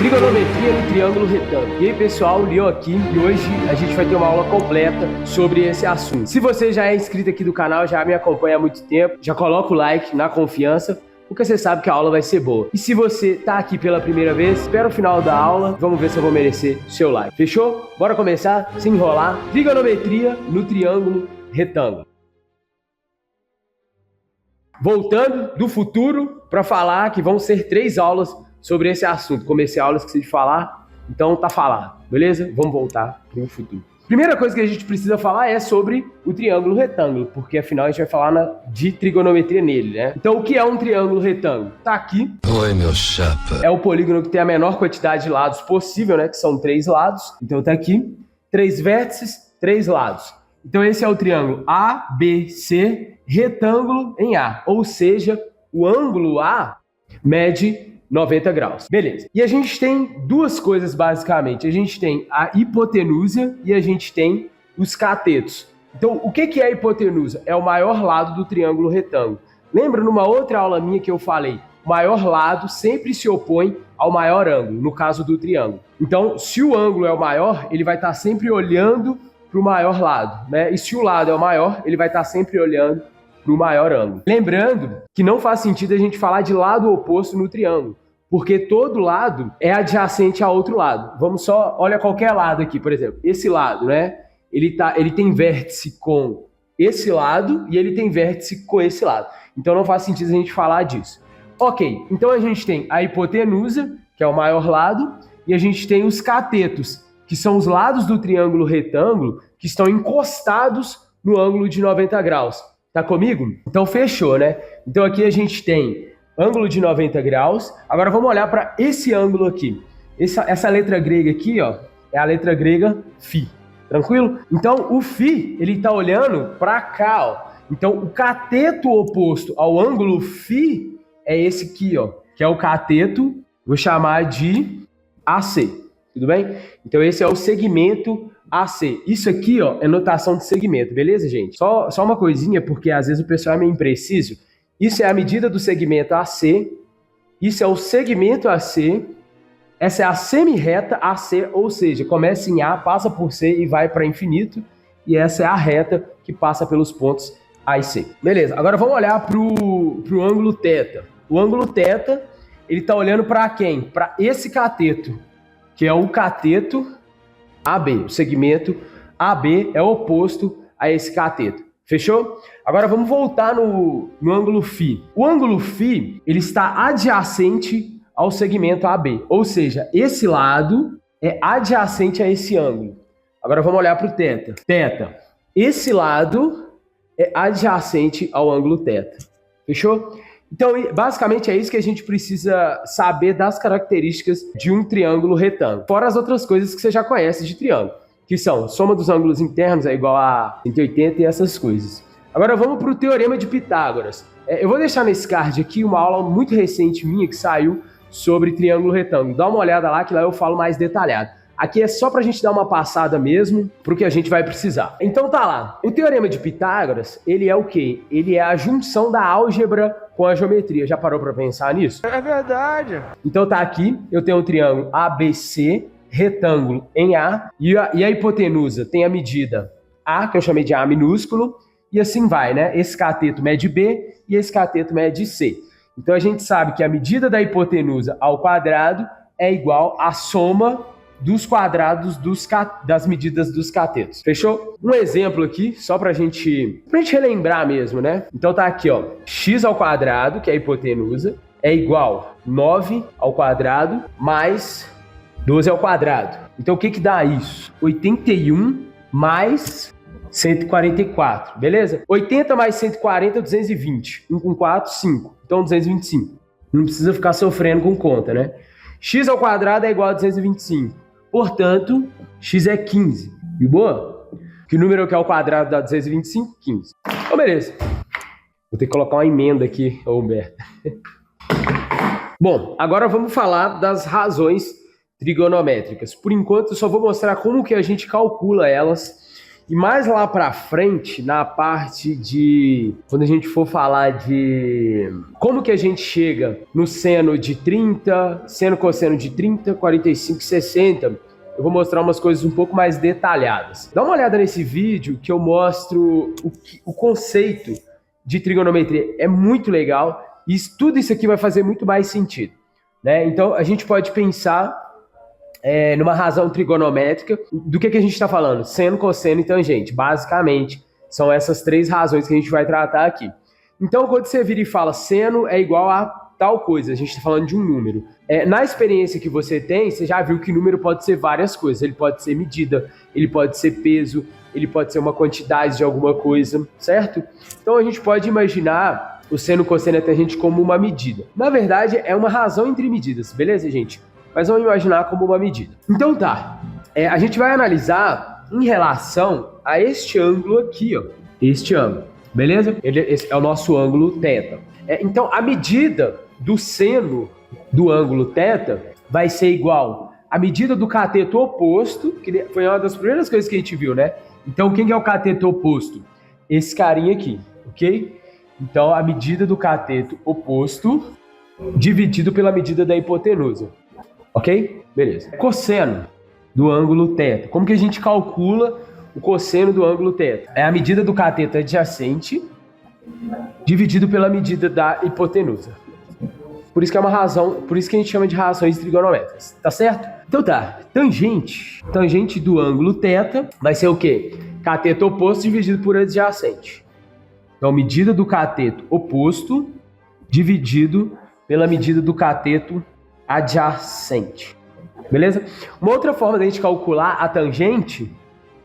Trigonometria no triângulo retângulo. E aí pessoal, Leon aqui e hoje a gente vai ter uma aula completa sobre esse assunto. Se você já é inscrito aqui do canal, já me acompanha há muito tempo, já coloca o like na confiança, porque você sabe que a aula vai ser boa. E se você tá aqui pela primeira vez, espera o final da aula, vamos ver se eu vou merecer seu like. Fechou? Bora começar, sem enrolar. Trigonometria no triângulo retângulo. Voltando do futuro para falar que vão ser 3 aulas sobre esse assunto. Comecei a aula, esqueci de falar, então tá falado, beleza? Vamos voltar pro futuro. Primeira coisa que a gente precisa falar é sobre o triângulo retângulo, porque afinal a gente vai falar de trigonometria nele, né? Então o que é um triângulo retângulo? Tá aqui. Oi, meu chapa. É o polígono que tem a menor quantidade de lados possível, né? Que são 3 lados. Então tá aqui. 3 vértices, 3 lados. Então esse é o triângulo ABC, retângulo em A. Ou seja, o ângulo A mede 90 graus. Beleza. E a gente tem duas coisas basicamente. A gente tem a hipotenusa e a gente tem os catetos. Então, o que é a hipotenusa? É o maior lado do triângulo retângulo. Lembra numa outra aula minha que eu falei? O maior lado sempre se opõe ao maior ângulo, no caso do triângulo. Então, se o ângulo é o maior, ele vai estar sempre olhando para o maior lado, né? E se o lado é o maior, ele vai estar sempre olhando para o maior ângulo. Lembrando que não faz sentido a gente falar de lado oposto no triângulo, porque todo lado é adjacente a outro lado. Vamos só, olha qualquer lado aqui, por exemplo, esse lado, né? Ele tem vértice com esse lado e ele tem vértice com esse lado. Então não faz sentido a gente falar disso. Ok, então a gente tem a hipotenusa, que é o maior lado, e a gente tem os catetos, que são os lados do triângulo retângulo que estão encostados no ângulo de 90 graus. Tá comigo? Então fechou, né? Então aqui a gente tem ângulo de 90 graus. Agora vamos olhar para esse ângulo aqui. Essa letra grega aqui, ó, é a letra grega φ. Tranquilo? Então o φ, ele tá olhando para cá, ó. Então o cateto oposto ao ângulo φ é esse aqui, ó, que é o cateto, vou chamar de AC. Tudo bem? Então esse é o segmento AC. Isso aqui, ó, é notação de segmento, beleza, gente? Só uma coisinha, porque às vezes o pessoal é meio impreciso. Isso é a medida do segmento AC, isso é o segmento AC, essa é a semirreta AC, ou seja, começa em A, passa por C e vai para infinito, e essa é a reta que passa pelos pontos A e C. Beleza, agora vamos olhar para o ângulo θ. O ângulo θ, ele está olhando para quem? Para esse cateto, que é o cateto AB. O segmento AB é oposto a esse cateto. Fechou? Agora vamos voltar no ângulo φ. O ângulo φ, ele está adjacente ao segmento AB. Ou seja, esse lado é adjacente a esse ângulo. Agora vamos olhar para o θ. θ. Esse lado é adjacente ao ângulo θ. Fechou? Então, basicamente é isso que a gente precisa saber das características de um triângulo retângulo. Fora as outras coisas que você já conhece de triângulo, que são soma dos ângulos internos é igual a 180 e essas coisas. Agora vamos para o Teorema de Pitágoras. Eu vou deixar nesse card aqui uma aula muito recente minha que saiu sobre triângulo retângulo. Dá uma olhada lá que lá eu falo mais detalhado. Aqui é só para a gente dar uma passada mesmo para o que a gente vai precisar. Então tá lá. O Teorema de Pitágoras, ele é o quê? Ele é a junção da álgebra com a geometria. Já parou para pensar nisso? É verdade. Então tá aqui, eu tenho um triângulo ABC, retângulo em A, e a hipotenusa tem a medida A, que eu chamei de A minúsculo, e assim vai, né? Esse cateto mede B e esse cateto mede C. Então a gente sabe que a medida da hipotenusa ao quadrado é igual à soma dos quadrados das medidas dos catetos. Fechou? Um exemplo aqui, só pra gente relembrar mesmo, né? Então tá aqui, ó, x ao quadrado, que é a hipotenusa, é igual 9 ao quadrado mais 12 ao quadrado. Então o que dá isso? 81 mais 144, beleza? 80 mais 140 é 220. 1 com 4, 5. Então 225. Não precisa ficar sofrendo com conta, né? X ao quadrado é igual a 225. Portanto, x é 15. E boa? Que número que é o quadrado dá 225? 15. Então, beleza. Vou ter que colocar uma emenda aqui, Humberto. Bom, agora vamos falar das razões trigonométricas. Por enquanto, eu só vou mostrar como que a gente calcula elas E mais lá para frente, na parte de... Quando a gente for falar de como que a gente chega no seno de 30, seno cosseno de 30, 45, 60, eu vou mostrar umas coisas um pouco mais detalhadas. Dá uma olhada nesse vídeo que eu mostro o conceito de trigonometria. É muito legal e tudo isso aqui vai fazer muito mais sentido, né? Então, a gente pode pensar numa razão trigonométrica. Do que a gente está falando? Seno, cosseno e tangente. Basicamente, são essas três razões que a gente vai tratar aqui. Então, quando você vira e fala seno é igual a tal coisa, a gente está falando de um número. Na experiência que você tem, você já viu que número pode ser várias coisas. Ele pode ser medida, ele pode ser peso, ele pode ser uma quantidade de alguma coisa, certo? Então, a gente pode imaginar o seno, cosseno e tangente como uma medida. Na verdade, é uma razão entre medidas, beleza, gente? Mas vamos imaginar como uma medida. Então tá, a gente vai analisar em relação a este ângulo aqui, ó. Este ângulo, beleza? Esse é o nosso ângulo θ. Então a medida do seno do ângulo θ vai ser igual à medida do cateto oposto, que foi uma das primeiras coisas que a gente viu, né? Então quem é o cateto oposto? Esse carinha aqui, ok? Então a medida do cateto oposto dividido pela medida da hipotenusa. Ok? Beleza. Cosseno do ângulo θ. Como que a gente calcula o cosseno do ângulo θ? É a medida do cateto adjacente dividido pela medida da hipotenusa. Por isso que é uma razão, por isso que a gente chama de razões trigonométricas, tá certo? Então tá, tangente do ângulo θ vai ser o quê? Cateto oposto dividido por adjacente. Então, medida do cateto oposto dividido pela medida do cateto adjacente. Beleza? Uma outra forma da gente calcular a tangente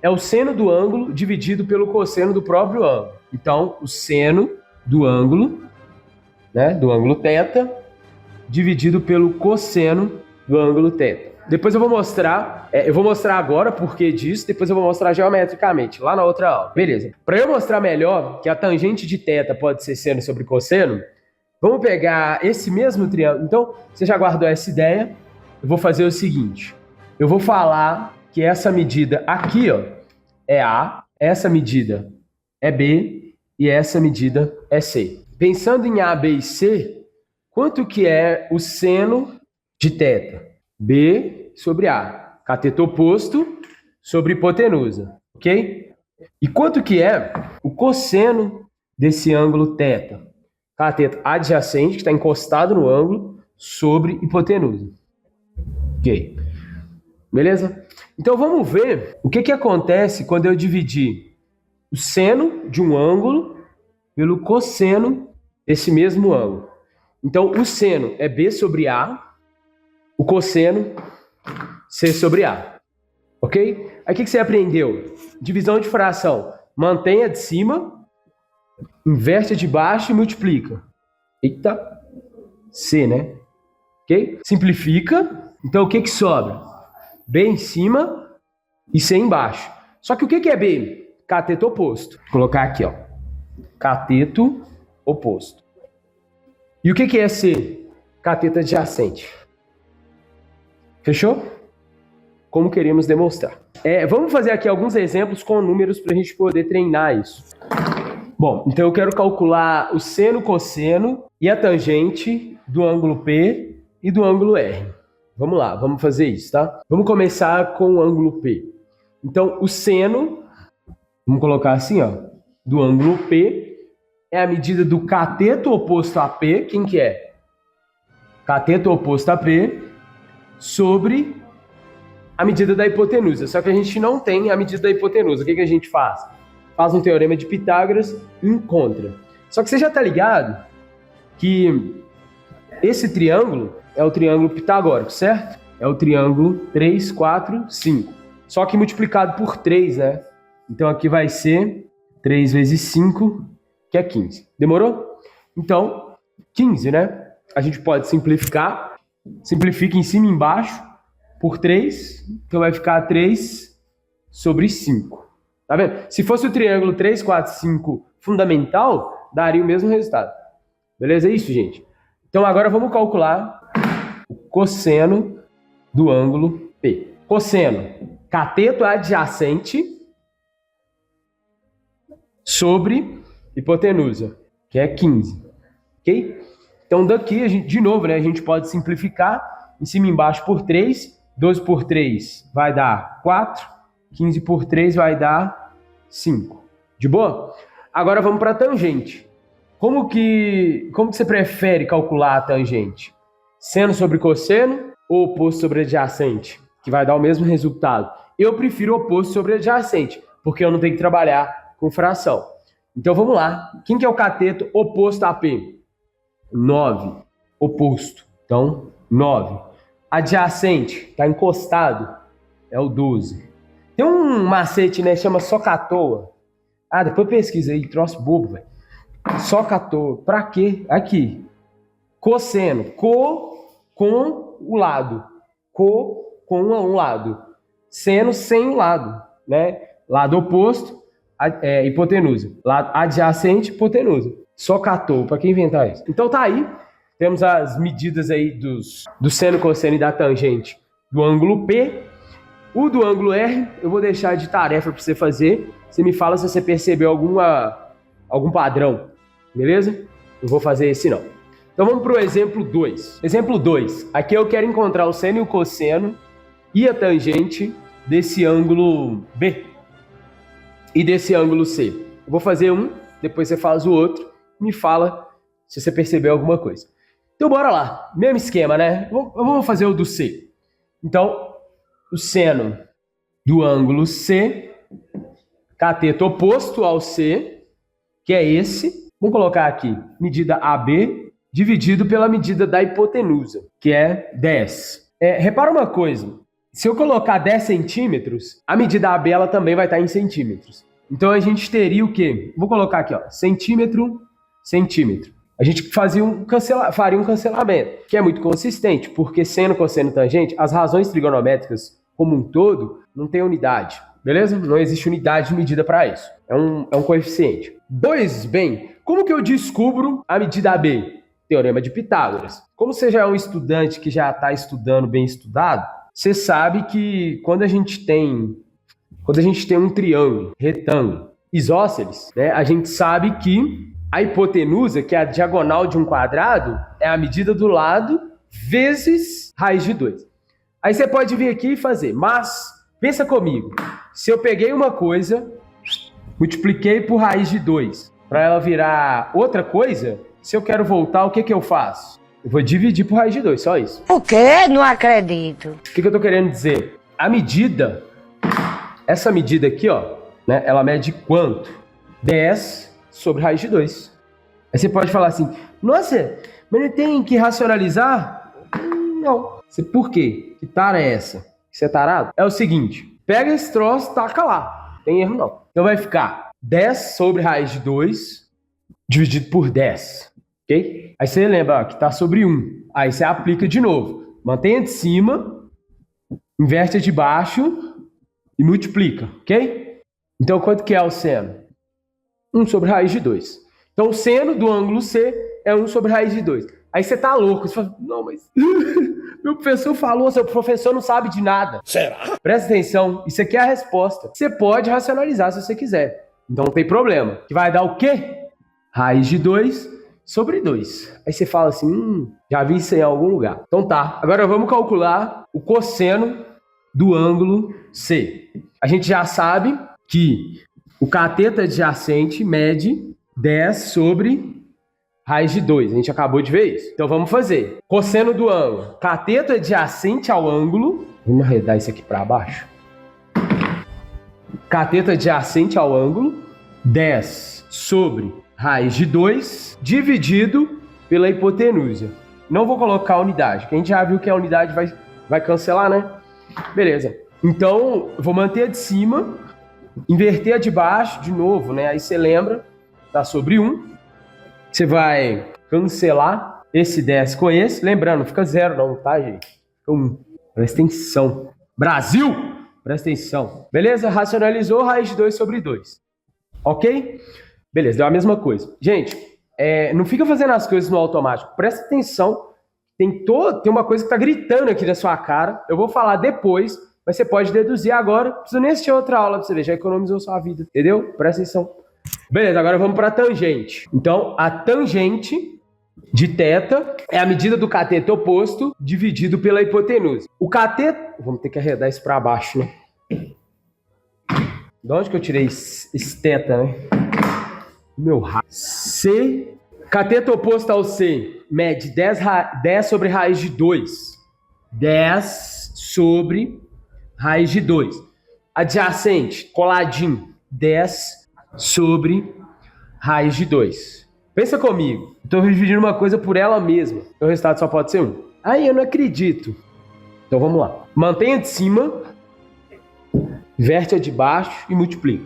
é o seno do ângulo dividido pelo cosseno do próprio ângulo. Então, o seno do ângulo, né, do ângulo θ, dividido pelo cosseno do ângulo θ. Depois eu vou mostrar agora por que disso, depois eu vou mostrar geometricamente, lá na outra aula. Beleza. Para eu mostrar melhor que a tangente de θ pode ser seno sobre cosseno, vamos pegar esse mesmo triângulo. Então, você já guardou essa ideia? Eu vou fazer o seguinte. Eu vou falar que essa medida aqui, ó, é A, essa medida é B e essa medida é C. Pensando em A, B e C, quanto que é o seno de θ? B sobre A. Cateto oposto sobre hipotenusa, ok? E quanto que é o cosseno desse ângulo θ? Cateto adjacente, que está encostado no ângulo, sobre hipotenusa. Ok. Beleza? Então vamos ver o que acontece quando eu dividir o seno de um ângulo pelo cosseno desse mesmo ângulo. Então o seno é B sobre A, o cosseno C sobre A. Ok? Aí o que você aprendeu? Divisão de fração. Mantém a de cima, inverte a de baixo e multiplica. Eita, C, né? Ok? Simplifica. Então, o que sobra? B em cima e C embaixo. Só que o que é B? Cateto oposto. Vou colocar aqui, ó. Cateto oposto. E o que é C? Cateto adjacente. Fechou? Como queremos demonstrar. Vamos fazer aqui alguns exemplos com números para a gente poder treinar isso. Bom, então eu quero calcular o seno, cosseno e a tangente do ângulo P e do ângulo R. Vamos lá, vamos fazer isso, tá? Vamos começar com o ângulo P. Então, o seno, vamos colocar assim, ó, do ângulo P é a medida do cateto oposto a P. Quem que é? Cateto oposto a P sobre a medida da hipotenusa. Só que a gente não tem a medida da hipotenusa. O que a gente faz? Faz um teorema de Pitágoras e encontra. Só que você já está ligado que esse triângulo é o triângulo pitagórico, certo? É o triângulo 3, 4, 5. Só que multiplicado por 3, né? Então aqui vai ser 3 vezes 5, que é 15. Demorou? Então, 15, né? A gente pode simplificar. Simplifica em cima e embaixo por 3. Então vai ficar 3 sobre 5. Tá vendo? Se fosse o triângulo 3, 4, 5 fundamental, daria o mesmo resultado. Beleza? É isso, gente. Então agora vamos calcular o cosseno do ângulo P. Cosseno, cateto adjacente sobre hipotenusa, que é 15. Ok? Então, daqui, de novo, né, a gente pode simplificar em cima e embaixo por 3. 12 por 3 vai dar 4. 15 por 3 vai dar 5. De boa? Agora vamos para a tangente. Como que você prefere calcular a tangente? Seno sobre cosseno ou oposto sobre adjacente? Que vai dar o mesmo resultado. Eu prefiro oposto sobre adjacente, porque eu não tenho que trabalhar com fração. Então vamos lá. Quem que é o cateto oposto a P? 9. Oposto. Então, 9. Adjacente, está encostado, é o 12. Tem um macete, né? Chama soca-à-toa. Ah, depois pesquisa aí, troço bobo, velho. Soca-à-toa. Pra quê? Aqui. Cosseno. Com o lado. Com um lado. Seno sem o lado, né? Lado oposto, hipotenusa. Lado adjacente, hipotenusa. Soca-à-toa, pra quem inventar isso. Então tá aí. Temos as medidas aí do seno, cosseno e da tangente do ângulo P. O do ângulo R, eu vou deixar de tarefa para você fazer. Você me fala se você percebeu algum padrão, beleza? Não vou fazer esse não. Então vamos para o exemplo 2. Exemplo 2. Aqui eu quero encontrar o seno e o cosseno e a tangente desse ângulo B e desse ângulo C. Eu vou fazer um, depois você faz o outro. Me fala se você percebeu alguma coisa. Então bora lá. Mesmo esquema, né? Vamos fazer o do C. Então, o seno do ângulo C, cateto oposto ao C, que é esse. Vamos colocar aqui, medida AB, dividido pela medida da hipotenusa, que é 10. Repara uma coisa, se eu colocar 10 centímetros, a medida AB ela também vai estar em centímetros. Então a gente teria o quê? Vou colocar aqui, ó, centímetro. A gente faria um cancelamento, que é muito consistente, porque seno, cosseno, tangente, as razões trigonométricas como um todo não tem unidade, beleza? Não existe unidade de medida para isso. É um coeficiente. Pois bem, como que eu descubro a medida AB? Teorema de Pitágoras. Como você já é um estudante que já está estudando bem estudado, você sabe que quando a gente tem um triângulo, retângulo, isósceles, né, a gente sabe que a hipotenusa, que é a diagonal de um quadrado, é a medida do lado vezes raiz de 2. Aí você pode vir aqui e fazer, mas pensa comigo, se eu peguei uma coisa, multipliquei por raiz de 2, para ela virar outra coisa, se eu quero voltar, o que eu faço? Eu vou dividir por raiz de 2, só isso. O quê? Não acredito. O que eu tô querendo dizer? A medida, essa medida aqui, ó, né, ela mede quanto? 10 sobre raiz de 2. Aí você pode falar assim, nossa, mas não tem que racionalizar? Não. Por quê? Que tara é essa? Você é tarado? É o seguinte, pega esse troço e taca lá. Não tem erro não. Então vai ficar 10 sobre raiz de 2 dividido por 10. Ok? Aí você lembra ó, que está sobre 1. Aí você aplica de novo. Mantenha de cima, inverte a de baixo e multiplica. Ok? Então quanto que é o seno? 1 sobre raiz de 2. Então o seno do ângulo C é 1 sobre raiz de 2. Aí você tá louco. Você fala, não, mas meu professor falou, seu professor não sabe de nada. Será? Presta atenção, isso aqui é a resposta. Você pode racionalizar se você quiser. Então não tem problema. Que vai dar o quê? Raiz de 2 sobre 2. Aí você fala assim, já vi isso em algum lugar. Então tá, agora vamos calcular o cosseno do ângulo C. A gente já sabe que o cateto adjacente mede 10 sobre raiz de 2. A gente acabou de ver isso. Então vamos fazer. Cosseno do ângulo. Cateto adjacente ao ângulo. Vamos arredar isso aqui para baixo. Cateto adjacente ao ângulo. 10 sobre raiz de 2 dividido pela hipotenusa. Não vou colocar a unidade, porque a gente já viu que a unidade vai cancelar, né? Beleza. Então, eu vou manter a de cima, inverter a de baixo de novo, né? Aí você lembra, tá sobre 1. Você vai cancelar esse 10 com esse. Lembrando, fica 0 não, tá, gente? Fica 1. Presta atenção. Brasil! Presta atenção. Beleza? Racionalizou, raiz de 2 sobre 2. Ok? Beleza, deu a mesma coisa. Gente, não fica fazendo as coisas no automático. Presta atenção. Tem uma coisa que tá gritando aqui na sua cara. Eu vou falar depois, mas você pode deduzir agora. Não precisa nem assistir outra aula pra você ver. Já economizou sua vida. Entendeu? Presta atenção. Beleza, agora vamos para a tangente. Então, a tangente de θ é a medida do cateto oposto dividido pela hipotenusa. O cateto... Vamos ter que arredar isso para baixo, né? De onde que eu tirei esse θ, né? Meu raio. C... Cateto oposto ao C mede 10 sobre raiz de 2. 10 sobre raiz de 2. Adjacente, coladinho, 10 sobre raiz de 2. Pensa comigo. Estou dividindo uma coisa por ela mesma. O resultado só pode ser 1. Aí eu não acredito. Então vamos lá. Mantenha de cima, verte a de baixo e multiplica.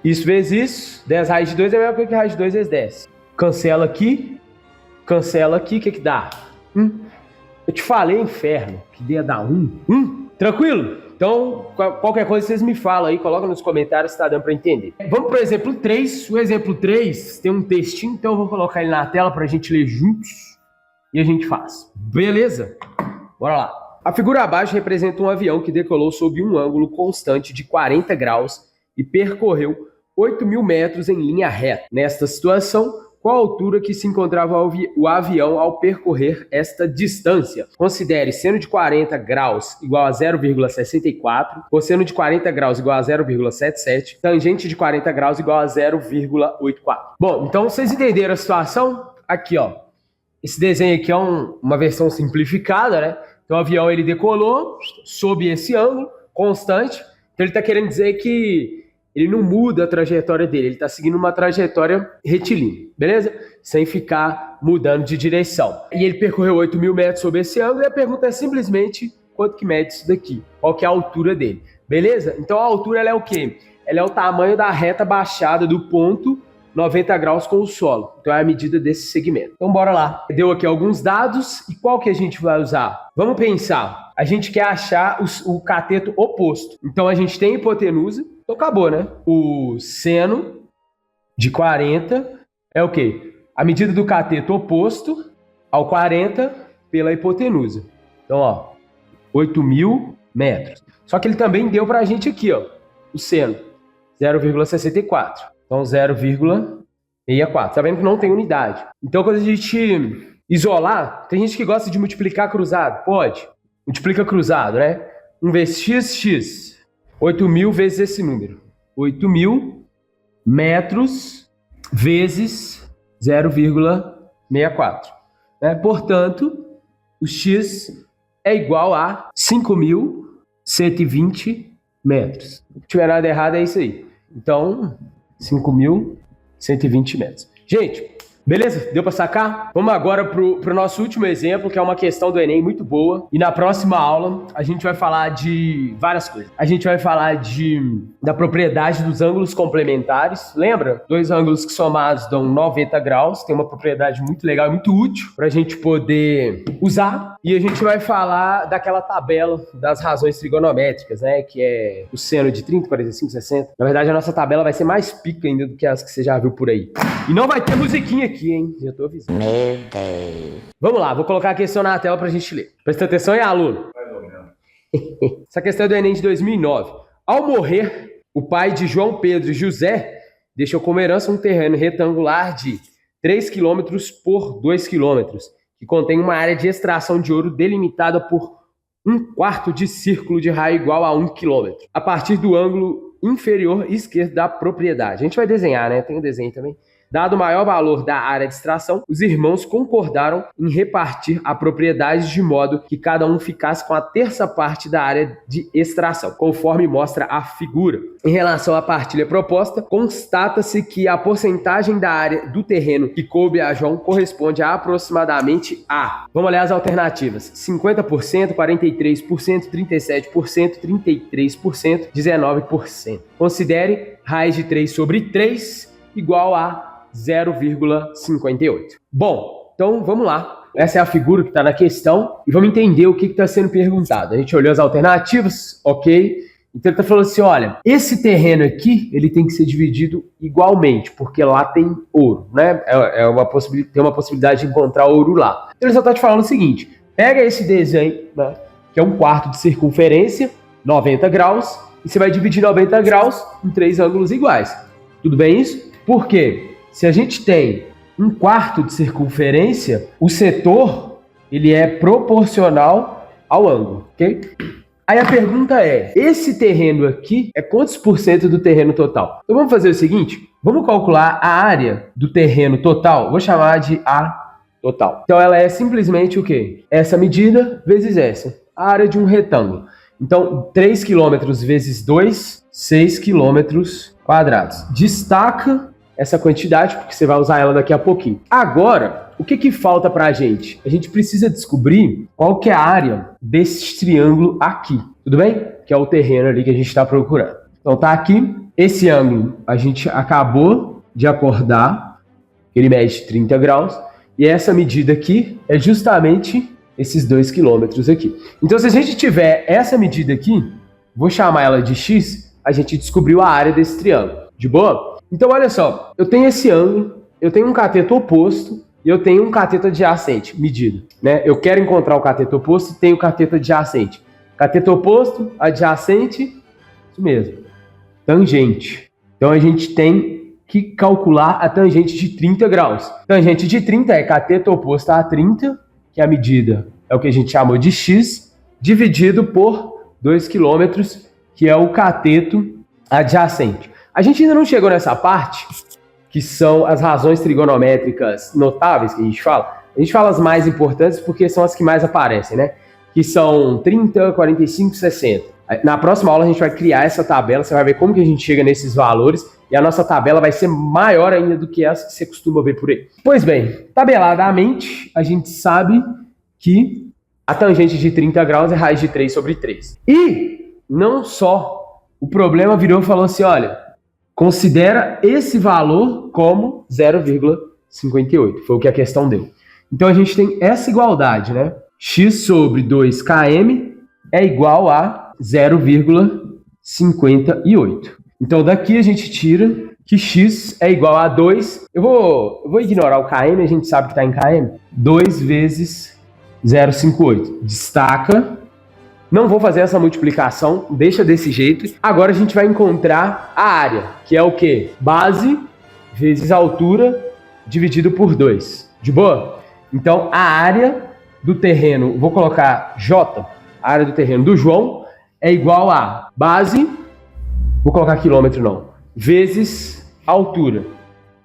Isso vezes isso. 10 raiz de 2 é a mesma coisa que raiz de 2 vezes 10. Cancela aqui. Cancela aqui. O que dá? Eu te falei, inferno, que ia dar 1. Tranquilo? Então, qualquer coisa vocês me falam aí, coloca nos comentários se tá dando para entender. Vamos para o exemplo 3. O exemplo 3 tem um textinho, então eu vou colocar ele na tela para a gente ler juntos e a gente faz. Beleza? Bora lá. A figura abaixo representa um avião que decolou sob um ângulo constante de 40 graus e percorreu 8.000 metros em linha reta. Nesta situação, qual a altura que se encontrava o avião ao percorrer esta distância? Considere seno de 40 graus igual a 0,64, cosseno de 40 graus igual a 0,77, tangente de 40 graus igual a 0,84. Bom, então vocês entenderam a situação? Aqui, ó. Esse desenho aqui é uma versão simplificada, né? Então o avião ele decolou sob esse ângulo constante. Então ele está querendo dizer que ele não muda a trajetória dele, ele está seguindo uma trajetória retilínea, beleza? Sem ficar mudando de direção. E ele percorreu 8.000 metros sobre esse ângulo e a pergunta é simplesmente quanto que mede isso daqui? Qual que é a altura dele, beleza? Então a altura ela é o quê? Ela é o tamanho da reta baixada do ponto 90 graus com o solo. Então é a medida desse segmento. Então bora lá. Deu aqui alguns dados e qual que a gente vai usar? Vamos pensar. A gente quer achar o cateto oposto. Então a gente tem hipotenusa. Então acabou, né? O seno de 40 é o quê? A medida do cateto oposto ao 40 pela hipotenusa. Então, ó, 8.000 metros. Só que ele também deu pra gente aqui, ó, o seno, 0,64. Então, 0,64. Tá vendo que não tem unidade. Então, quando a gente isolar, tem gente que gosta de multiplicar cruzado. Pode. Multiplica cruzado, né? 1 vezes x. 8.000 vezes esse número. 8.000 metros vezes 0,64. Né? Portanto, o x é igual a 5.120 metros. Se não tiver nada errado, é isso aí. Então, 5.120 metros. Gente, beleza? Deu para sacar? Vamos agora pro nosso último exemplo, que é uma questão do Enem muito boa. E na próxima aula, a gente vai falar de várias coisas. A gente vai falar da propriedade dos ângulos complementares. Lembra? 2 ângulos que somados dão 90 graus. Tem uma propriedade muito legal e muito útil para a gente poder usar. E a gente vai falar daquela tabela das razões trigonométricas, né? Que é o seno de 30, 45, 60. Na verdade, a nossa tabela vai ser mais pica ainda do que as que você já viu por aí. E não vai ter musiquinha aqui, hein? Já tô avisando. Meu Deus. Vamos lá, vou colocar a questão na tela pra gente ler. Presta atenção aí, aluno. Essa questão é do Enem de 2009. Ao morrer, o pai de João Pedro e José deixou como herança um terreno retangular de 3 km por 2 km, que contém uma área de extração de ouro delimitada por 1/4 de círculo de raio igual a 1 km, a partir do ângulo inferior esquerdo da propriedade. A gente vai desenhar, né? Tem um desenho também. Dado o maior valor da área de extração, os irmãos concordaram em repartir a propriedade de modo que cada um ficasse com a terça parte da área de extração, conforme mostra a figura. Em relação à partilha proposta, constata-se que a porcentagem da área do terreno que coube a João corresponde a aproximadamente a... Vamos olhar as alternativas. 50%, 43%, 37%, 33%, 19%. Considere raiz de 3 sobre 3 igual a 0,58. Bom, então vamos lá. Essa é a figura que está na questão e vamos entender o que está sendo perguntado. A gente olhou as alternativas, ok? Então ele está falando assim, olha, esse terreno aqui, ele tem que ser dividido igualmente, porque lá tem ouro, né? Tem uma possibilidade de encontrar ouro lá. Então ele só está te falando o seguinte, pega esse desenho, né, que é 1/4 de circunferência, 90 graus, e você vai dividir 90 graus em 3 ângulos iguais. Tudo bem isso? Por quê? Se a gente tem 1/4 de circunferência, o setor ele é proporcional ao ângulo, ok? Aí a pergunta é, esse terreno aqui é quantos por cento do terreno total? Então vamos fazer o seguinte, vamos calcular a área do terreno total, vou chamar de A total. Então ela é simplesmente o quê? Essa medida vezes essa, a área de um retângulo. Então 3 km vezes 2, 6 km quadrados. Destaca essa quantidade, porque você vai usar ela daqui a pouquinho. Agora, o que falta para a gente? A gente precisa descobrir qual que é a área desse triângulo aqui, tudo bem? Que é o terreno ali que a gente está procurando. Então tá aqui, esse ângulo a gente acabou de acordar, ele mede 30 graus, e essa medida aqui é justamente esses 2 quilômetros aqui. Então se a gente tiver essa medida aqui, vou chamar ela de x, a gente descobriu a área desse triângulo. De boa? Então, olha só, eu tenho esse ângulo, eu tenho um cateto oposto e eu tenho um cateto adjacente, medida, né? Eu quero encontrar o cateto oposto e tenho o cateto adjacente. Cateto oposto, adjacente, isso mesmo, tangente. Então, a gente tem que calcular a tangente de 30 graus. Tangente de 30 é cateto oposto a 30, que a medida é o que a gente chamou de x, dividido por 2 km, que é o cateto adjacente. A gente ainda não chegou nessa parte, que são as razões trigonométricas notáveis que a gente fala. A gente fala as mais importantes porque são as que mais aparecem, né? Que são 30, 45, 60. Na próxima aula a gente vai criar essa tabela, você vai ver como que a gente chega nesses valores e a nossa tabela vai ser maior ainda do que as que você costuma ver por aí. Pois bem, tabeladamente, a gente sabe que a tangente de 30 graus é raiz de 3 sobre 3. E não só, o problema virou e falou assim, olha, considera esse valor como 0,58. Foi o que a questão deu. Então a gente tem essa igualdade, né? X sobre 2km é igual a 0,58. Então daqui a gente tira que x é igual a 2. Eu vou ignorar o km, a gente sabe que está em km. 2 vezes 0,58. Destaca. Não vou fazer essa multiplicação, deixa desse jeito. Agora a gente vai encontrar a área, que é o quê? Base vezes altura dividido por 2. De boa? Então, a área do terreno, vou colocar J, a área do terreno do João, é igual a base, vou colocar quilômetro não, vezes altura,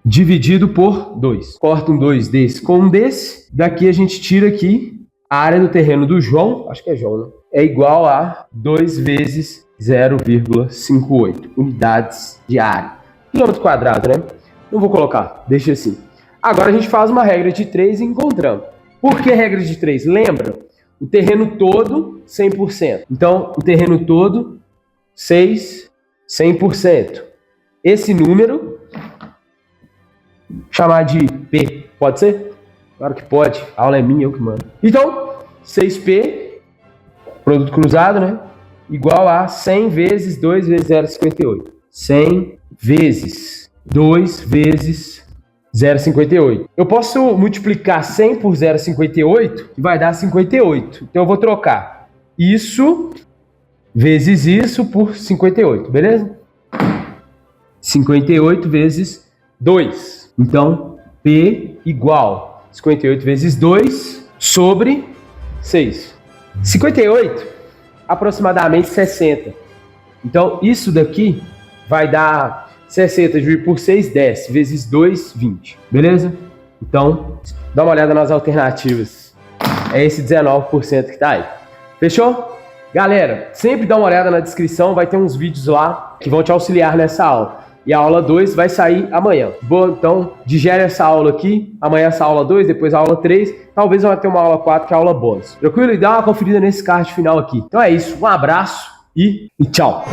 dividido por 2. Corta um 2 desse com um desse. Daqui a gente tira aqui a área do terreno do João, acho que é João, né? É igual a 2 vezes 0,58 unidades de área. Quilômetro quadrado, né? Não vou colocar, deixa assim. Agora a gente faz uma regra de 3 e encontramos. Por que regra de 3? Lembra? O terreno todo, 100%. Então, o terreno todo, 100%. Esse número, chamar de P, pode ser? Claro que pode, a aula é minha, eu que mando. Então, 6P, produto cruzado, né? Igual a 100 vezes 2 vezes 0,58. 100 vezes 2 vezes 0,58. Eu posso multiplicar 100 por 0,58 e vai dar 58. Então eu vou trocar isso vezes isso por 58, beleza? 58 vezes 2. Então, P igual 58 vezes 2 sobre 6. 58, aproximadamente 60. Então, isso daqui vai dar 60 dividido por 6, 10, vezes 2, 20. Beleza? Então, dá uma olhada nas alternativas. É esse 19% que tá aí. Fechou? Galera, sempre dá uma olhada na descrição, vai ter uns vídeos lá que vão te auxiliar nessa aula. E a aula 2 vai sair amanhã. Bom, então, digere essa aula aqui. Amanhã essa aula 2, depois a aula 3. Talvez vai ter uma aula 4, que é a aula bônus. Tranquilo? E dá uma conferida nesse card final aqui. Então é isso. Um abraço e tchau.